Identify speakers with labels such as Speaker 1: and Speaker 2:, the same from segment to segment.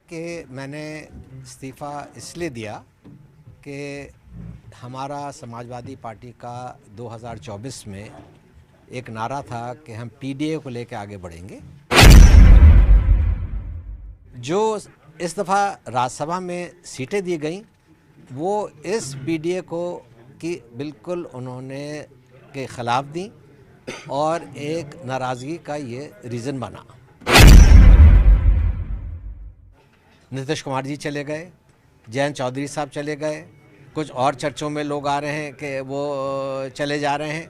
Speaker 1: कि मैंने इस्तीफ़ा इसलिए दिया कि हमारा समाजवादी पार्टी का 2024 में एक नारा था कि हम पीडीए को लेकर आगे बढ़ेंगे। जो इस दफ़ा राज्यसभा में सीटें दी गई वो इस पीडीए को की बिल्कुल उन्होंने के ख़िलाफ़ दी और एक नाराज़गी का ये रीज़न बना। नीतीश कुमार जी चले गए, जयंत चौधरी साहब चले गए, कुछ और चर्चों में लोग आ रहे हैं कि वो चले जा रहे हैं।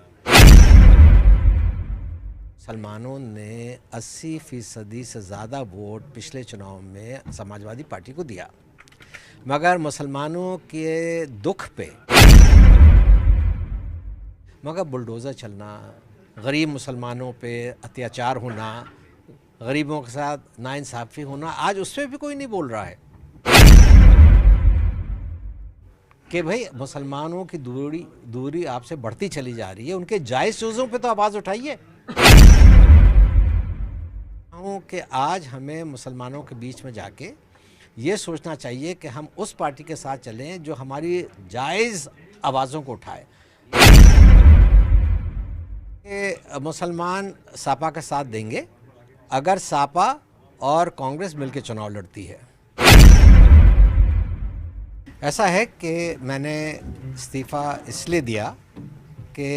Speaker 1: मुसलमानों ने 80% से ज़्यादा वोट पिछले चुनाव में समाजवादी पार्टी को दिया, मगर मुसलमानों के दुख पे मगर बुलडोज़र चलना, गरीब मुसलमानों पे अत्याचार होना, गरीबों के साथ नाइंसाफ़ी होना, आज उस पर भी कोई नहीं बोल रहा है कि भाई मुसलमानों की दूरी आपसे बढ़ती चली जा रही है। उनके जायज़ चीज़ों पे तो आवाज़ उठाइए। कि आज हमें मुसलमानों के बीच में जाके ये सोचना चाहिए कि हम उस पार्टी के साथ चलें जो हमारी जायज़ आवाज़ों को उठाए। मुसलमान सापा का साथ देंगे अगर सापा और कांग्रेस मिलकर चुनाव लड़ती है। ऐसा है कि मैंने इस्तीफ़ा इसलिए दिया कि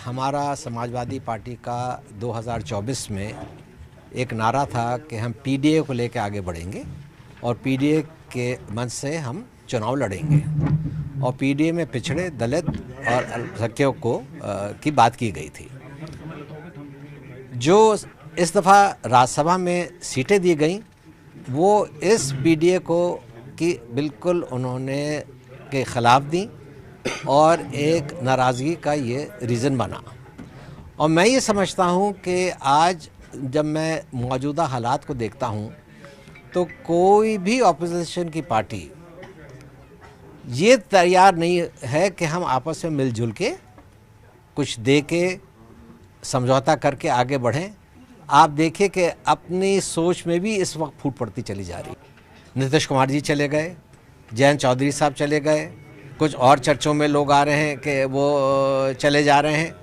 Speaker 1: हमारा समाजवादी पार्टी का 2024 में एक नारा था कि हम पीडीए को लेकर आगे बढ़ेंगे और पीडीए के मंच से हम चुनाव लड़ेंगे और पीडीए में पिछड़े, दलित और अल्पसंख्यकों को की बात की गई थी। जो इस दफ़ा राज्यसभा में सीटें दी गई वो इस पीडीए को की बिल्कुल उन्होंने के ख़िलाफ़ दी और एक नाराज़गी का ये रीज़न बना। और मैं ये समझता हूँ कि आज जब मैं मौजूदा हालात को देखता हूँ तो कोई भी अपोजिशन की पार्टी ये तैयार नहीं है कि हम आपस में मिलजुल के कुछ दे के समझौता करके आगे बढ़ें। आप देखिए कि अपनी सोच में भी इस वक्त फूट पड़ती चली जा रही है। नीतीश कुमार जी चले गए, जयंत चौधरी साहब चले गए, कुछ और चर्चों में लोग आ रहे हैं कि वो चले जा रहे हैं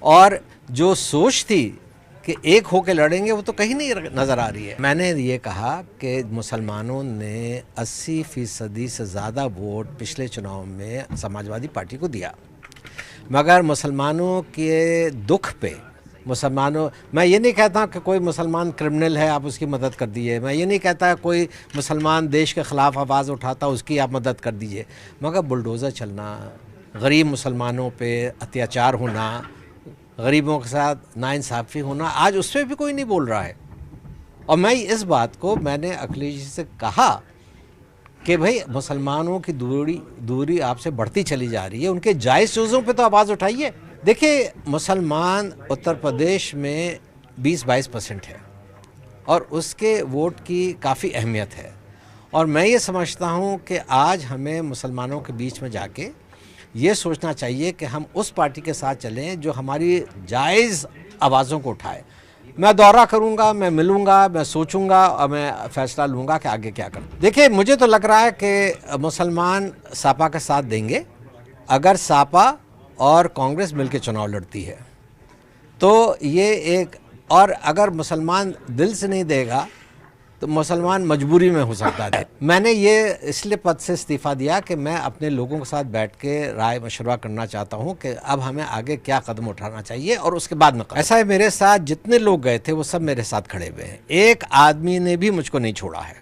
Speaker 1: और जो सोच थी कि एक होकर लड़ेंगे वो तो कहीं नहीं नज़र आ रही है। मैंने ये कहा कि मुसलमानों ने 80% से ज़्यादा वोट पिछले चुनाव में समाजवादी पार्टी को दिया, मगर मुसलमानों के दुख पे मैं ये नहीं कहता कि कोई मुसलमान क्रिमिनल है आप उसकी मदद कर दीजिए, मैं ये नहीं कहता कोई मुसलमान देश के ख़िलाफ़ आवाज़ उठाता उसकी आप मदद कर दीजिए, मगर बुलडोज़र चलना, गरीब मुसलमानों पे अत्याचार होना, गरीबों के साथ नाइंसाफ़ी होना, आज उस पर भी कोई नहीं बोल रहा है। और मैं इस बात को मैंने अखिलेश जी से कहा कि भाई मुसलमानों की दूरी आपसे बढ़ती चली जा रही है, उनके जायज़ चीज़ों पे तो आवाज़ उठाइए। देखिए, मुसलमान उत्तर प्रदेश में 20-22% है और उसके वोट की काफ़ी अहमियत है और मैं ये समझता हूँ कि आज हमें मुसलमानों के बीच में जाके ये सोचना चाहिए कि हम उस पार्टी के साथ चलें जो हमारी जायज़ आवाज़ों को उठाए। मैं दौरा करूंगा, मैं मिलूंगा, मैं सोचूंगा और मैं फ़ैसला लूँगा कि आगे क्या करूँ। देखिए, मुझे तो लग रहा है कि मुसलमान सापा का साथ देंगे अगर सापा और कांग्रेस मिलकर चुनाव लड़ती है तो ये एक, और अगर मुसलमान दिल से नहीं देगा तो मुसलमान मजबूरी में हो सकता है। मैंने ये इसलिए पद से इस्तीफ़ा दिया कि मैं अपने लोगों के साथ बैठ के राय मशवरा करना चाहता हूँ कि अब हमें आगे क्या कदम उठाना चाहिए और उसके बाद में ऐसा है। मेरे साथ जितने लोग गए थे वो सब मेरे साथ खड़े हुए हैं, एक आदमी ने भी मुझको नहीं छोड़ा है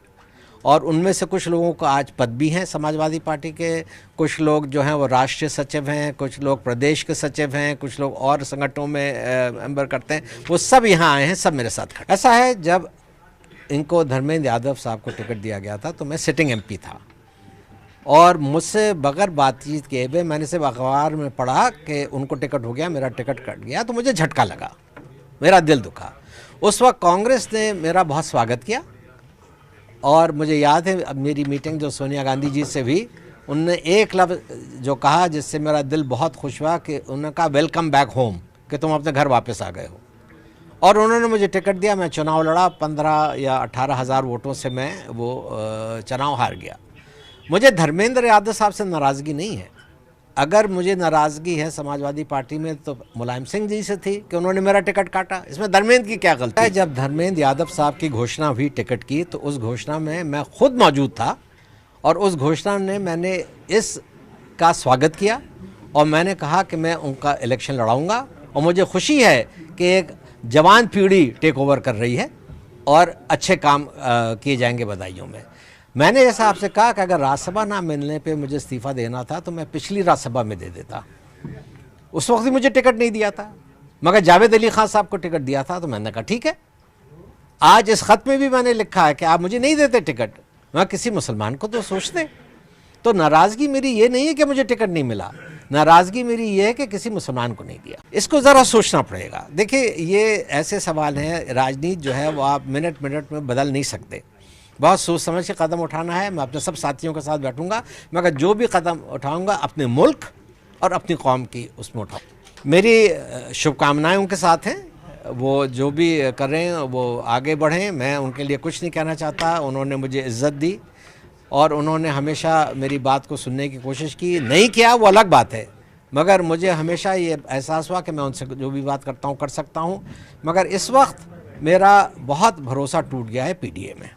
Speaker 1: और उनमें से कुछ लोगों को आज पद भी हैं समाजवादी पार्टी के, कुछ लोग जो हैं वो राष्ट्रीय सचिव हैं, कुछ लोग प्रदेश के सचिव हैं, कुछ लोग और संगठनों में मेंबर करते हैं, वो सब यहाँ आए हैं, सब मेरे साथ खड़े। ऐसा है, जब इनको धर्मेंद्र यादव साहब को टिकट दिया गया था तो मैं सिटिंग एमपी था और मुझसे बगैर बातचीत किए हुए मैंने सिर्फ अखबार में पढ़ा कि उनको टिकट हो गया, मेरा टिकट कट गया, तो मुझे झटका लगा, मेरा दिल दुखा। उस वक्त कांग्रेस ने मेरा बहुत स्वागत किया और मुझे याद है अब मेरी मीटिंग जो सोनिया गांधी जी से भी, उनने एक लफ्ज़ जो कहा जिससे मेरा दिल बहुत खुश हुआ कि उन्होंने कहा वेलकम बैक होम, कि तुम अपने घर वापस आ गए हो। और उन्होंने मुझे टिकट दिया, मैं चुनाव लड़ा, 15 या 18 हज़ार वोटों से मैं वो चुनाव हार गया। मुझे धर्मेंद्र यादव साहब से नाराज़गी नहीं है। अगर मुझे नाराज़गी है समाजवादी पार्टी में तो मुलायम सिंह जी से थी कि उन्होंने मेरा टिकट काटा। इसमें धर्मेंद्र की क्या गलती है? जब धर्मेंद्र यादव साहब की घोषणा हुई टिकट की, तो उस घोषणा में मैं खुद मौजूद था और उस घोषणा ने मैंने इसका स्वागत किया और मैंने कहा कि मैं उनका इलेक्शन लड़ाऊंगा। और मुझे खुशी है कि एक जवान पीढ़ी टेक ओवर कर रही है और अच्छे काम किए जाएंगे बदायूं में। मैंने जैसा आपसे कहा कि अगर राज्यसभा ना मिलने पे मुझे इस्तीफ़ा देना था तो मैं पिछली राज्यसभा में दे देता। उस वक्त भी मुझे टिकट नहीं दिया था, मगर जावेद अली खान साहब को टिकट दिया था, तो मैंने कहा ठीक है। आज इस ख़त में भी मैंने लिखा है कि आप मुझे नहीं देते टिकट, मैं किसी मुसलमान को तो सोचते। तो नाराज़गी मेरी ये नहीं है कि मुझे टिकट नहीं मिला, नाराज़गी मेरी ये है कि किसी मुसलमान को नहीं दिया। इसको ज़रा सोचना पड़ेगा। देखिए, ये ऐसे सवाल हैं, राजनीति जो है वो आप मिनट मिनट में बदल नहीं सकते। बहुत सोच समझ के कदम उठाना है। मैं अपने सब साथियों के साथ बैठूंगा, मगर जो भी कदम उठाऊंगा अपने मुल्क और अपनी कौम की उसमें उठाऊँ। मेरी शुभकामनाएं उनके साथ हैं, वो जो भी कर रहे हैं वो आगे बढ़ें। मैं उनके लिए कुछ नहीं कहना चाहता। उन्होंने मुझे इज़्ज़त दी और उन्होंने हमेशा मेरी बात को सुनने की कोशिश की। नहीं किया वो अलग बात है, मगर मुझे हमेशा ये एहसास हुआ कि मैं उनसे जो भी बात करता हूँ कर सकता हूँ। मगर इस वक्त मेरा बहुत भरोसा टूट गया है पीडीए में।